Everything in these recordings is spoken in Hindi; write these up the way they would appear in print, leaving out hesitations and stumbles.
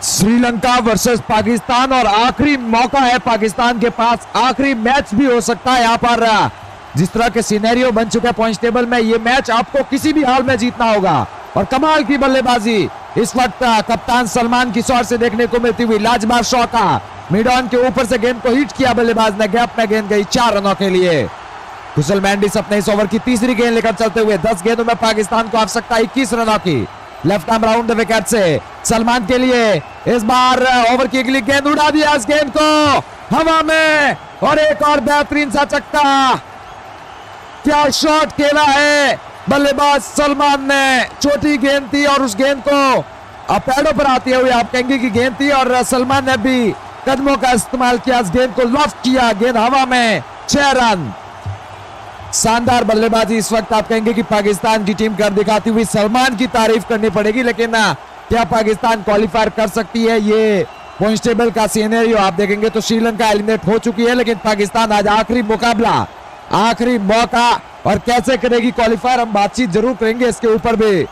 श्रीलंका वर्सेस पाकिस्तान और आखिरी मौका है पाकिस्तान के पास, आखिरी मैच भी हो सकता है यहाँ पर। जिस तरह के सिनेरियो बन चुके हैं पॉइंट्स टेबल में, ये मैच आपको किसी भी हाल में जीतना होगा। और कमाल की बल्लेबाजी इस वक्त कप्तान सलमान की शॉट से देखने को मिलती हुई, लाजवाब शॉट मिड ऑन के ऊपर से गेंद को हिट किया बल्लेबाज ने, गैप में गेंद गई 4 रनों के लिए। कुशल मेंडिस अपने इस ओवर की तीसरी गेंद लेकर चलते हुए 10 गेंदों में पाकिस्तान को आवश्यकता 21 रनों की। Left arm round the wicket से सलमान के लिए इस बार ओवर की अगली गेंद उड़ा दिया इस गेंद को हवा में, और एक और बेहतरीन सा छक्का। क्या शॉट खेला है बल्लेबाज सलमान ने, छोटी गेंद थी और उस गेंद को पैडों पर आती हुई आप कहेंगे की गेंद थी, और सलमान ने भी कदमों का इस्तेमाल किया, इस गेंद को लॉफ्ट किया, गेंद हवा में, 6 रन। शानदार बल्लेबाजी इस वक्त आप कहेंगे कि पाकिस्तान की टीम कर दिखाती हुई। सलमान की तारीफ करनी पड़ेगी, लेकिन क्या पाकिस्तान क्वालिफाई कर सकती है? ये पॉइंट्स टेबल का सिनेरियो आप देखेंगे तो श्रीलंका एलिमिनेट हो चुकी है, लेकिन पाकिस्तान आज आखिरी मुकाबला, आखिरी मौका, और कैसे करेगी क्वालिफायर, हम बातचीत जरूर करेंगे इसके ऊपर भी।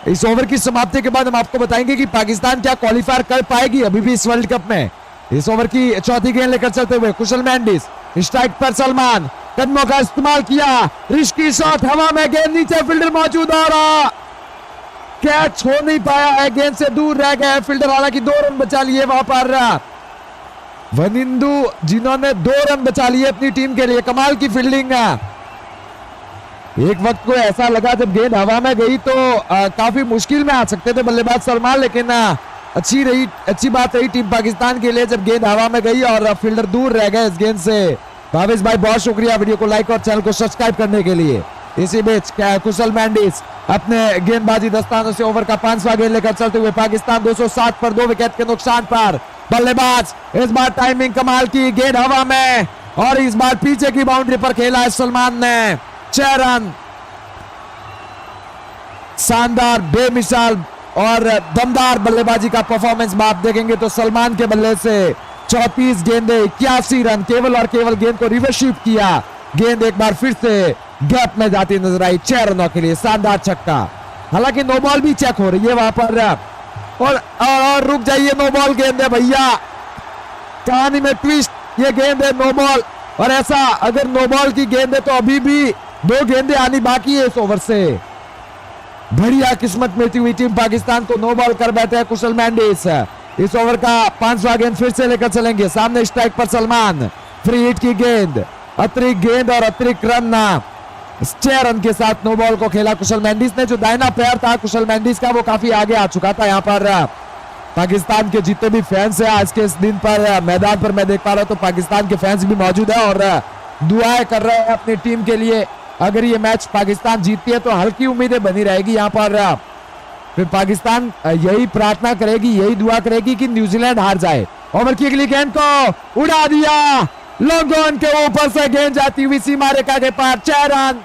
इस ओवर की समाप्ति के बाद हम आपको बताएंगे कि पाकिस्तान क्या क्वालिफायर कर पाएगी अभी भी इस वर्ल्ड कप में। इस ओवर की चौथी गेंद लेकर चलते हुए कुशल मेंडिस, स्ट्राइक पर सलमान, कदमों का इस्तेमाल किया, रिस्की शॉट हवा में, गेंद नीचे, फील्डर मौजूद और कैच हो नहीं पाया है, गेंद से दूर रह गए फील्डर, हालांकि 2 रन बचा लिए वहां पर वनिंदु, जिन्होंने 2 रन बचा लिए अपनी टीम के लिए। कमाल की फील्डिंग है। एक वक्त को ऐसा लगा जब गेंद हवा में गई तो काफी मुश्किल में आ सकते थे बल्लेबाज सलमान, लेकिन अच्छी बात रही टीम पाकिस्तान के लिए जब गेंद हवा में गई और फील्डर दूर रह गए इस गेंद से। भावेश भाई बहुत शुक्रिया वीडियो को लाइक और चैनल को सब्सक्राइब करने के लिए। इसी बीच कुशल मेंडिस अपने गेंदबाजी दस्तानों से ओवर का 5वां गेंद लेकर चलते हुए पाकिस्तान 207 पर 2 विकेट के नुकसान पर। बल्लेबाज इस बार टाइमिंग कमाल की, गेंद हवा में, और इस बार पीछे की बाउंड्री पर खेला है सलमान ने, 6 रन। शानदार, बेमिसाल और दमदार बल्लेबाजी का परफॉर्मेंस आप देखेंगे तो सलमान के बल्ले से 34 गेंदे 81 रन, केवल और केवल गेंद को रिवर्स स्वीप किया, गेंद एक बार फिर से गैप में जाती नजर आई 6 रनों के लिए। शानदार छक्का, हालांकि नो बॉल भी चेक हो रही है वहां पर, और रुक जाइए, नो बॉल गेंद है भैया, कहानी में ट्विस्ट, ये गेंद है नो बॉल, और ऐसा अगर नो बॉल की गेंद है तो अभी भी 2 गेंदें आनी बाकी है इस ओवर से। बढ़िया किस्मत मिलती हुई टीम पाकिस्तान को नो बॉल कर बैठे हैं कुशल मेंडिस। इस ओवर का 5वां गेंद फिर से लेकर चलेंगे, सामने स्ट्राइक पर सलमान, फ्री हिट की गेंद, अतिरिक्त गेंद और अतिरिक्त रन, 6 रन के साथ नो बॉल को खेला कुशल मेंडिस ने। जो दाहिना पैर था कुशल मेंडिस का वो काफी आगे आ चुका था। यहाँ पर पाकिस्तान के जितने भी फैंस हैं आज के इस दिन पर मैदान पर मैं देख पा रहा हूँ तो पाकिस्तान के फैंस भी मौजूद है और दुआएं कर रहे हैं अपनी टीम के लिए। अगर ये मैच पाकिस्तान जीतती है तो हल्की उम्मीदें बनी रहेगी यहाँ पर। फिर पाकिस्तान यही प्रार्थना करेगी, यही दुआ करेगी कि न्यूजीलैंड हार जाए। ओवर की अगली गेंद को उड़ा दिया, लॉन्ग ऑन के ऊपर से गेंद जाती हुई सीमा रेखा के पार, 6 रन।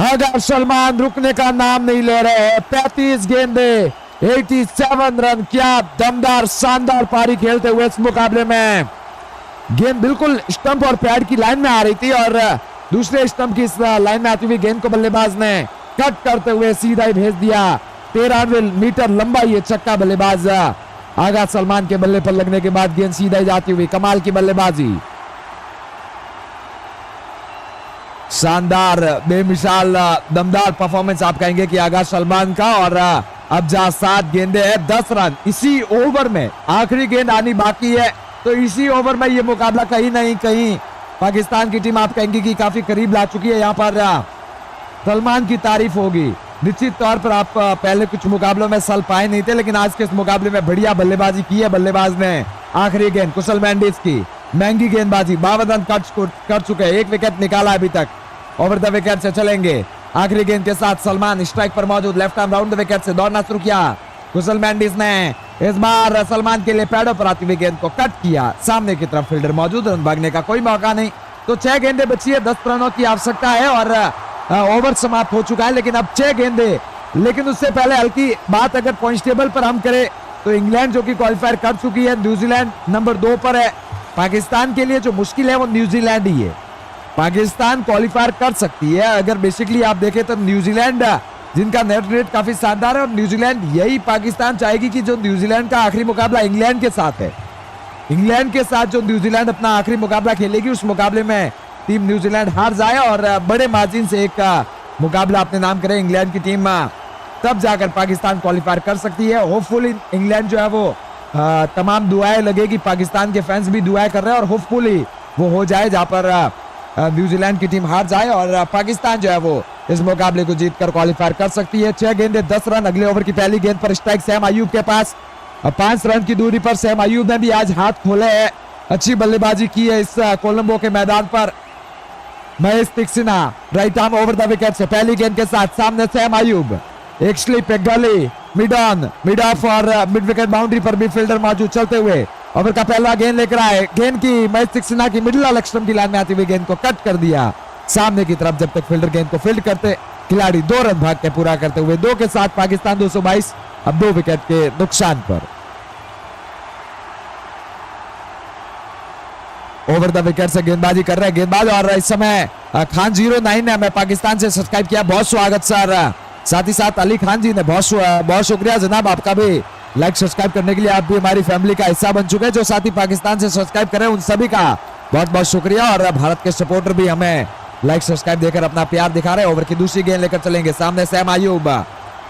अगर सलमान रुकने का नाम नहीं ले रहे हैं, 35 गेंदे 87 रन, क्या दमदार शानदार पारी खेलते हुए इस मुकाबले में। गेंद बिल्कुल स्टंप और पैड की लाइन में आ रही थी और दूसरे स्टंप की लाइन में आती हुई गेंद को बल्लेबाज ने कट करते हुए सीधा ही भेज दिया। 13 मीटर लंबा ये छक्का बल्लेबाज आगा सलमान के बल्ले पर लगने के बाद गेंद सीधा ही जाती हुई, कमाल की बल्लेबाजी, शानदार बेमिसाल दमदार परफॉर्मेंस आप कहेंगे कि आगा सलमान का। और अब जहां 7 गेंदे हैं 10 रन, इसी ओवर में आखिरी गेंद आनी बाकी है तो इसी ओवर में ये मुकाबला कहीं नहीं कहीं पाकिस्तान की टीम आप कहेंगे कि काफी करीब ला चुकी है। यहाँ पर सलमान की तारीफ होगी निश्चित तौर पर। आप पहले कुछ मुकाबलों में सल पाए नहीं थे, लेकिन आज के इस मुकाबले में बढ़िया बल्लेबाजी की है बल्लेबाज ने। आखिरी गेंद कुशल मेंडिस की महंगी गेंदबाजी, 52 रन कर चुके हैं, 1 विकेट निकाला अभी तक। ओवर द विकेट से चलेंगे, आखिरी गेंद के साथ सलमान स्ट्राइक पर मौजूद, left arm round the wicket से दौड़ना शुरू किया कुशल मेंडिस ने। इस बार सलमान के लिए पैडों पर आती हुई गेंद को कट किया, सामने की तरफ फील्डर मौजूद, रन भागने का कोई मौका नहीं। तो 6 गेंदें बची है, 10 रनों की आवश्यकता है और ओवर समाप्त हो चुका है। लेकिन अब 6 गेंदे, लेकिन उससे पहले हल्की बात अगर पॉइंट्स टेबल पर हम करें तो इंग्लैंड जो कि क्वालिफाई कर चुकी है, न्यूजीलैंड नंबर 2 पर है। पाकिस्तान के लिए जो मुश्किल है वो न्यूजीलैंड ही है। पाकिस्तान क्वालिफाई कर सकती है अगर बेसिकली आप देखें तो न्यूजीलैंड जिनका नेट रेट काफी शानदार है। और न्यूजीलैंड, यही पाकिस्तान चाहेगी कि जो न्यूजीलैंड का आखिरी मुकाबला इंग्लैंड के साथ है, इंग्लैंड के साथ जो न्यूजीलैंड अपना आखिरी मुकाबला खेलेगी, उस मुकाबले में टीम न्यूजीलैंड हार जाए और बड़े मार्जिन से एक मुकाबला अपने नाम करे इंग्लैंड की टीम, तब जाकर पाकिस्तान क्वालिफाई कर सकती है। होपफुली इंग्लैंड जो है वो तमाम दुआएं लगेगी, पाकिस्तान के फैंस भी दुआएं कर रहे हैं और होपफुली वो हो जाए जहां पर न्यूजीलैंड की टीम हार जाए और पाकिस्तान जो है वो इस मुकाबले को जीतकर क्वालिफाई कर सकती है। 6 गेंदे 10 रन। अगले ओवर की पहली गेंद पर स्ट्राइक सैम अयूब के पास। 5 रन की दूरी पर सैम अयूब ने भी आज हाथ खोले हैं, अच्छी बल्लेबाजी की है इस कोलंबो के मैदान पर। महेश तीक्ष्णा right arm over the wicket से पहली गेंद के साथ सामने सैम अयूब, एक स्लिप, एक गली, मिड ऑन, मिड ऑफ और मिड विकेट बाउंड्री पर भी फील्डर मौजूद। चलते हुए ओवर का पहला गेंद लेकर आए, गेंद की महेश तीक्ष्णा की मिडिल लक्ष्मण की लाइन में आती हुई गेंद को कट कर दिया सामने की तरफ। जब तक फील्डर गेंद को फील्ड करते, खिलाड़ी 2 रन भाग के पूरा करते हुए 2 के साथ पाकिस्तान 222 अब 2 विकेट के नुकसान पर। ओवर द विकेट से गेंदबाजी कर रहे हैं गेंदबाज और इस समय खान 09 ने हमें पाकिस्तान से सब्सक्राइब किया, बहुत स्वागत सर। साथ ही साथ अली खान जी ने बहुत शुक्रिया जनाब आपका भी, लाइक सब्सक्राइब करने के लिए। आप भी हमारी फैमिली का हिस्सा बन चुके हैं। जो साथी पाकिस्तान से सब्सक्राइब करें उन सभी का बहुत बहुत शुक्रिया और भारत के सपोर्टर भी हमें लाइक सब्सक्राइब देकर अपना प्यार दिखा रहे हैं। ओवर की दूसरी गेंद लेकर चलेंगे सामने Sam Ayub,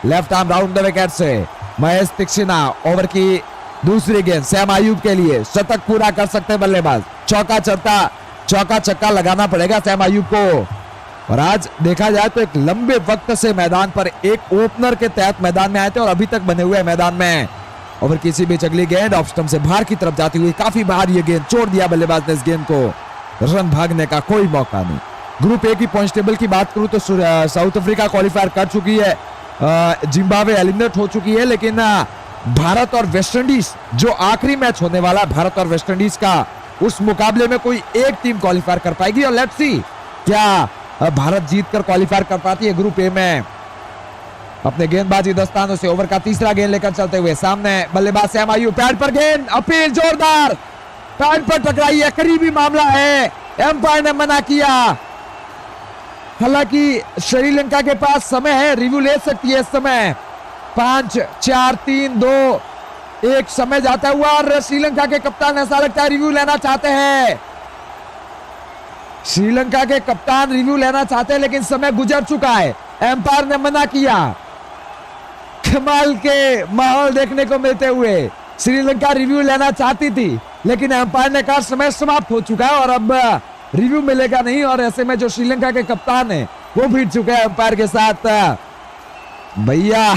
left arm round the wicket से महेश तीक्ष्णा। ओवर की दूसरी गेंद सैम अयूब के लिए, शतक पूरा कर सकते हैं बल्लेबाज। चौका छक्का लगाना पड़ेगा सैम अयूब को। और आज देखा जाए तो एक लंबे वक्त से मैदान पर एक ओपनर के तहत मैदान में आए थे और अभी तक बने हुए मैदान में। ओवर किसी भी अगली गेंद ऑफ स्टंप से बाहर की तरफ जाती हुई, काफी बाहर ये गेंद छोड़ दिया बल्लेबाज ने इस गेंद को, रन भागने का कोई मौका नहीं। ग्रुप ए की पॉइंट टेबल की बात करूं तो साउथ अफ्रीका क्वालिफायर कर चुकी है, जिम्बाब्वे एलिमिनेट हो चुकी है, लेकिन भारत और वेस्टइंडीज जो आखिरी मैच होने वाला भारत और वेस्टइंडीज का, उस मुकाबले में कोई एक टीम क्वालिफाई कर पाएगी। और लेट्स सी क्या भारत जीतकर क्वालिफाई कर पाती है ग्रुप ए में अपने गेंदबाजी दस्तानों से। ओवर का तीसरा गेंद लेकर चलते हुए सामने बल्लेबाज सैम अयूब, पैड पर गेंद, अपील जोरदार, पैड पर टकराई है, करीबी मामला है, एम्पायर ने मना किया। हालांकि श्रीलंका के पास समय है, रिव्यू ले सकती है इस समय। 5 4 3 2 1 समय जाता हुआ और श्रीलंका के कप्तान ऐसा लगता है रिव्यू लेना चाहते हैं। श्रीलंका के कप्तान रिव्यू लेना चाहते हैं लेकिन समय गुजर चुका है, एम्पायर ने मना किया। कमाल के माहौल देखने को मिलते हुए श्रीलंका रिव्यू लेना चाहती थी लेकिन एम्पायर ने कहा समय समाप्त हो चुका है और अब रिव्यू मिलेगा नहीं। और ऐसे में जो श्रीलंका के कप्तान है वो भिड़ चुके हैं एम्पायर के साथ। भैया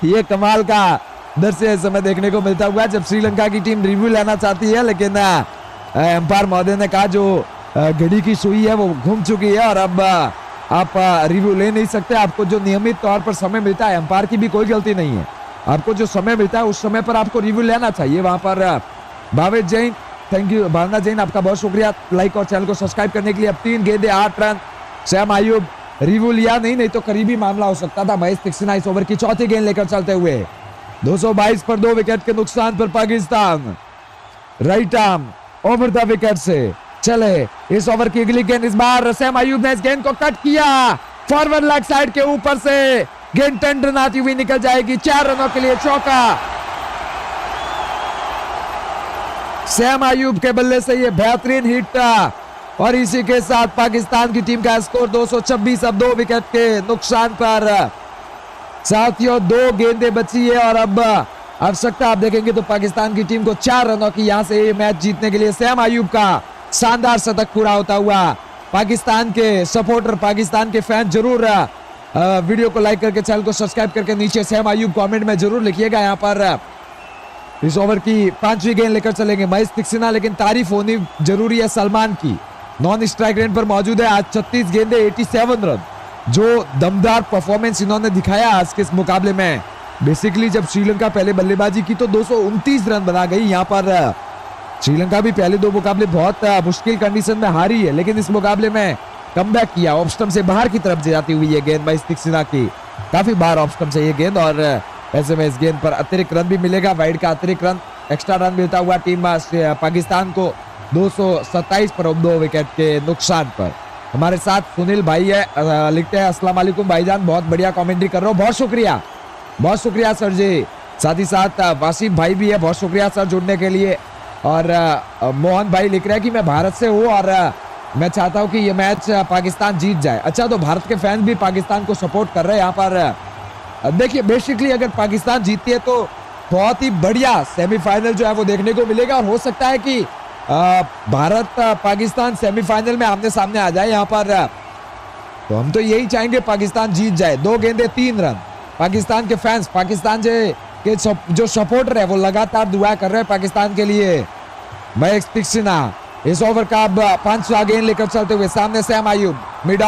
ये कमाल का दृश्य इस समय देखने को मिलता हुआ जब श्रीलंका की टीम रिव्यू लेना चाहती है लेकिन एम्पायर महोदय ने कहा जो घड़ी की सुई है वो घूम चुकी है और अब आप रिव्यू ले नहीं सकते। आपको जो नियमित तौर पर समय मिलता है, एम्पायर की भी कोई गलती नहीं है, आपको जो समय मिलता है उस समय पर आपको रिव्यू लेना चाहिए। वहां पर भावेश जैन, थैंक यू भावना जैन, आपका बहुत शुक्रिया लाइक और चैनल को सब्सक्राइब करने के लिए। अब 3 गेंदे 8 रन, सैम अयूब रिव्यू लिया नहीं तो करीबी मामला हो सकता था। महेश तीक्ष्णा इस ओवर की चौथी गेंद लेकर चलते हुए 222 पर 2 विकेट के नुकसान पर Pakistan right arm over the wicket से चले। इस ओवर की अगली गेंद, इस बार सैम अयूब ने इस गेंद को कट किया, फॉरवर्ड लेग साइड के ऊपर से गेंद टंडन आती हुई निकल जाएगी। 4 रनों के लिए चौका। सैम अयूब के बल्ले से ये बेहतरीन हिट और इसी के साथ पाकिस्तान की टीम का स्कोर 226 अब 2 विकेट के नुकसान पर। साथियों 2 गेंदें बची है और अब आवश्यकता आप देखेंगे तो पाकिस्तान की टीम को 4 रनों की यहां से ये मैच जीतने के लिए। सैम अयूब का शानदार शतक पूरा होता हुआ पाकिस्तान के सपोर्टर, पाकिस्तान के फैन जरूर वीडियो को लाइक करके चैनल को सब्सक्राइब करके नीचे सैम अयूब कमेंट में जरूर लिखिएगा। यहाँ पर इस ओवर की 5वीं गेंद लेकर चलेंगे महेश तीक्ष्णा, लेकिन तारीफ होनी जरूरी है सलमान की, नॉन स्ट्राइक रेट पर मौजूद है। आज 36 गेंदे 87 रन, जो दमदार परफॉर्मेंस इन्होंने दिखाया आज के इस मुकाबले में। बेसिकली जब श्रीलंका पहले बल्लेबाजी की तो 229 रन बना गई। यहाँ पर श्रीलंका भी पहले 2 मुकाबले बहुत मुश्किल कंडीशन में हारी है लेकिन इस मुकाबले में कमबैक किया। ऑफ स्टंप से बाहर की तरफ जाती हुई ये गेंद महेश तीक्ष्णा की, काफी बाहर ऑफ स्टंप से ये गेंद और ऐसे में इस गेंद पर अतिरिक्त रन भी मिलेगा। वाइड का अतिरिक्त रन, एक्स्ट्रा रन मिलता हुआ टीम पाकिस्तान को 227 पर 2 विकेट के नुकसान पर। हमारे साथ सुनील भाई है, लिखते हैं अस्सलाम वालेकुम भाईजान, बहुत बढ़िया कमेंट्री कर रहे हो, बहुत शुक्रिया सर जी। साथ ही साथ वासिफ भाई भी है, बहुत शुक्रिया सर जुड़ने के लिए। और मोहन भाई लिख रहे हैं कि मैं भारत से हूँ और मैं चाहता हूँ कि ये मैच पाकिस्तान जीत जाए। अच्छा, तो भारत के फैंस भी पाकिस्तान को सपोर्ट कर रहे हैं यहाँ पर। देखिए बेसिकली अगर पाकिस्तान जीतती है तो बहुत ही बढ़िया सेमीफाइनल जो है वो देखने को मिलेगा और हो सकता है कि भारत पाकिस्तान सेमीफाइनल में आमने सामने आ जाए यहाँ पर। तो हम तो यही चाहेंगे पाकिस्तान जीत जाए। 2 गेंदे 3 रन। पाकिस्तान के फैंस, पाकिस्तान के जो सपोर्टर है वो लगातार दुआ कर रहे हैं पाकिस्तान के लिए। मयंक तिक्सिना इस ओवर का अब 5वां गेंद लेकर चलते हुए, सामने सैम आयुब, मिड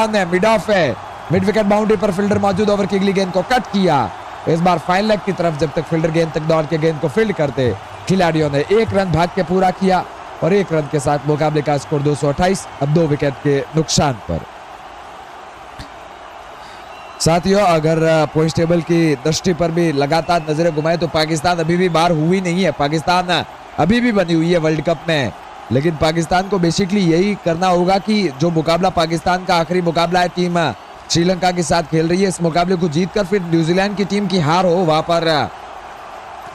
ऑफ है, मिड विकेट बाउंड्री पर फील्डर मौजूद, ओवर की अगली गेंद को कट किया। इस बार फाइन लेग की तरफ जब तक फील्डर गेंद तक दौड़ के गेंद को फील्ड करते, खिलाड़ियों ने 1 रन भाग के पूरा किया और 1 रन के साथ मुकाबले का स्कोर 228, अब 2 विकेट के नुकसान पर। साथियों, अगर पॉइंट टेबल की दृष्टि पर भी लगातार नजरें घुमाए तो पाकिस्तान अभी भी बाहर हुई नहीं है। पाकिस्तान अभी भी बनी हुई है वर्ल्ड कप में, लेकिन पाकिस्तान को बेसिकली यही करना होगा कि जो मुकाबला पाकिस्तान का आखिरी मुकाबला है, टीम श्रीलंका के साथ खेल रही है, इस मुकाबले को जीतकर फिर न्यूजीलैंड की टीम की हार हो वहां पर।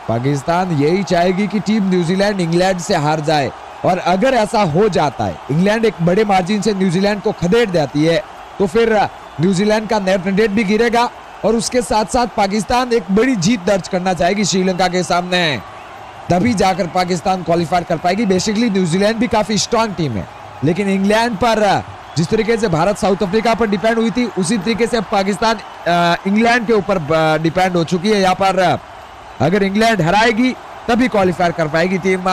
पाकिस्तान यही चाहेगी कि टीम न्यूजीलैंड इंग्लैंड से हार जाए और अगर ऐसा हो जाता है, इंग्लैंड एक बड़े मार्जिन से न्यूजीलैंड को खदेड़ देती है, तो फिर न्यूजीलैंड का नेट रेट भी गिरेगा और उसके साथ साथ पाकिस्तान एक बड़ी जीत दर्ज करना चाहेगी श्रीलंका के सामने, तभी जाकर पाकिस्तान क्वालिफाई कर पाएगी। बेसिकली न्यूजीलैंड भी काफी स्ट्रांग टीम है, लेकिन इंग्लैंड पर जिस तरीके से भारत साउथ अफ्रीका पर डिपेंड हुई थी, उसी तरीके से पाकिस्तान इंग्लैंड के ऊपर डिपेंड हो चुकी है। यहाँ पर अगर इंग्लैंड हराएगी तभी क्वालिफाई कर पाएगी टीम।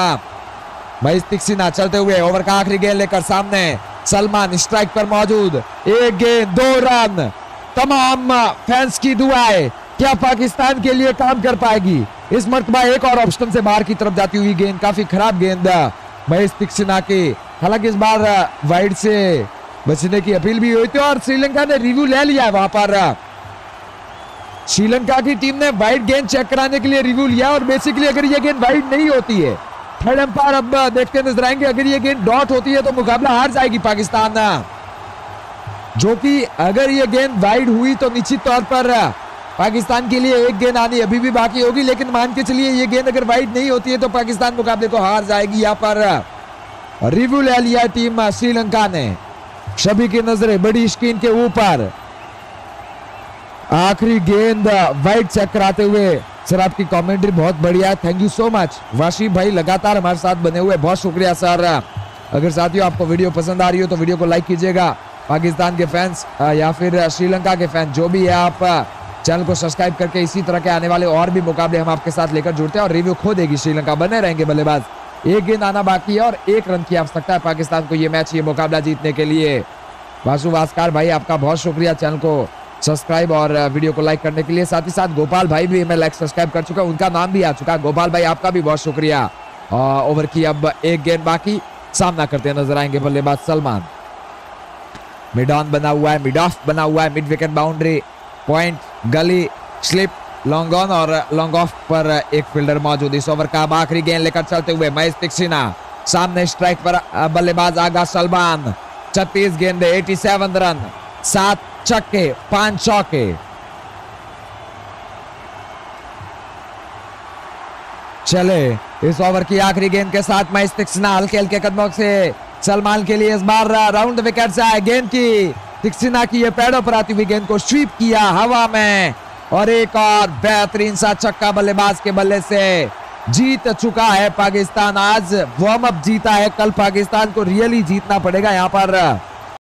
मयंक तिक्सिना चलते हुए ओवर का आखिरी गेंद लेकर सामने, सलमान स्ट्राइक पर मौजूद, 1 गेंद 2 रन। तमाम फैंस की दुआएं क्या पाकिस्तान के लिए काम कर पाएगी? इस मर्तबा एक और ऑप्शन से बाहर की तरफ जाती हुई गेंद, काफी खराब गेंद मयंक तिक्सिना की। हालांकि इस बार वाइड से बचने की अपील भी हुई थी और श्रीलंका ने रिव्यू ले लिया है। वहां पर श्रीलंका की टीम ने वाइड गेंद चेक कराने के लिए रिव्यू लिया और बेसिकली अगर ये गेंद वाइड नहीं होती है, थर्ड अंपायर अब देखते नजर आएंगे, अगर ये गेंद डॉट होती है तो मुकाबला हार जाएगी पाकिस्तान। जो कि अगर ये गेंद वाइड हुई तो निश्चित तौर पर पाकिस्तान के लिए 1 गेंद आनी अभी भी बाकी होगी, लेकिन मान के चलिए ये गेंद अगर वाइड नहीं होती है तो पाकिस्तान मुकाबले को हार जाएगी। यहाँ पर रिव्यू ले लिया टीम श्रीलंका ने। सभी की नजरें बड़ी स्क्रीन के ऊपर, आखिरी गेंद वाइड चेक कराते हुए। सर आपकी कमेंट्री बहुत बढ़िया है, थैंक यू सो मच। वाशिफ भाई लगातार हमारे साथ बने हुए, बहुत शुक्रिया सर। अगर साथियों आपको वीडियो पसंद आ रही हो तो वीडियो को लाइक कीजिएगा। पाकिस्तान के फैंस या फिर श्रीलंका के फैंस जो भी है, आप चैनल को सब्सक्राइब करके इसी तरह के आने वाले और भी मुकाबले हम आपके साथ लेकर जुड़ते हैं और रिव्यू खो देगी श्रीलंका। बने रहेंगे बल्लेबाज, 1 गेंद आना बाकी है और 1 रन की आवश्यकता है पाकिस्तान को ये मैच, ये मुकाबला जीतने के लिए। वासु वास्कार भाई आपका बहुत शुक्रिया चैनल को सब्सक्राइब और वीडियो को लाइक करने के लिए। साथ ही साथ गोपाल भाई भी मैं लाइक सब्सक्राइब कर चुका, उनका नाम भी आ चुका। गोपाल भाई आपका भी बहुत शुक्रिया। ओवर की अब 1 गेंद बाकी, सामना करते नजर आएंगे बल्लेबाज सलमान। मिड ऑन बना हुआ है, मिड ऑफ बना हुआ है, मिड विकेट बाउंड्री, पॉइंट, गली, स्लिप, लॉन्ग ऑन और लॉन्ग ऑफ पर एक फील्डर मौजूद। इस ओवर का अब आखिरी गेंद लेकर चलते हुए मयंक तिक्सिना, सामने स्ट्राइक पर बल्लेबाज आगा सलमान। 36 गेंदे, 87 रन, 7 छक्के, 5 चौके। चले इस ओवर की आखिरी गेंद के साथ मयंक तिक्सिना हल्के हल्के कदमों से सलमान के लिए इस बार राउंड विकेट से आए। गेंद की तिक्सिना की ये पैडों पर आती हुई गेंद को स्वीप किया हवा में और एक और बेहतरीन सा छक्का बल्लेबाज के बल्ले से जीत चुका है पाकिस्तान। आज वार्म अप जीता है, कल पाकिस्तान को रियली जीतना पड़ेगा यहाँ पर।